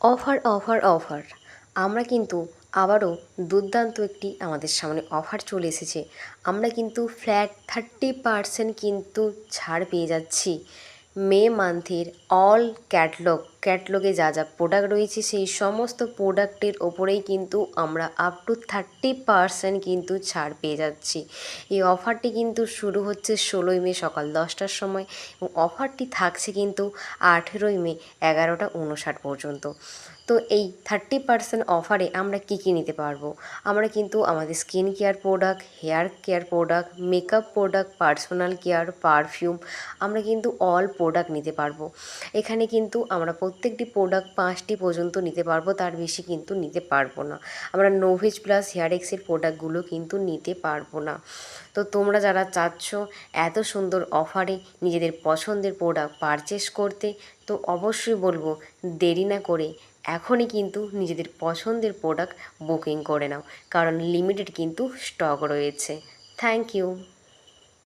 Offer offer offer আমরা কিন্তু আবারও দুর্দান্ত একটি আমাদের সামনে অফার চলে এসেছে। আমরা কিন্তু ফ্ল্যাট 30% কিন্তু ছাড় পেয়ে যাচ্ছি। মে মান্থের অল ক্যাটলগে যা যা প্রোডাক্ট রয়েছে সেই সমস্ত প্রোডাক্টের ওপরেই কিন্তু আমরা আপ টু 30% কিন্তু ছাড় পেয়ে যাচ্ছি। এই অফারটি কিন্তু শুরু হচ্ছে 16ই মে সকাল 10টার সময় এবং অফারটি থাকছে কিন্তু 18ই মে 11টা 59 পর্যন্ত। তো এই 30% অফারে আমরা কী কী নিতে পারবো? আমরা কিন্তু আমাদের skin care product, hair care product, makeup product, personal care, perfume আমরা কিন্তু অল প্রোডাক্ট নিতে পারবো। এখানে কিন্তু আমরা প্রত্যেকটি প্রোডাক্ট 5টি পর্যন্ত নিতে পারবো, তার বেশি কিন্তু নিতে পারবো না। আমরা নোভেজ প্লাস হেয়ার এক্সের প্রোডাক্টগুলো কিন্তু নিতে পারবো না। তো তোমরা যারা চাচ্ছ এত সুন্দর অফারে নিজেদের পছন্দের প্রোডাক্ট পারচেস করতে, তো অবশ্যই বলবো দেরি না করে এখনই কিন্তু নিজেদের পছন্দের প্রোডাক্ট বুকিং করে নাও, কারণ লিমিটেড কিন্তু স্টক রয়েছে। Thank you.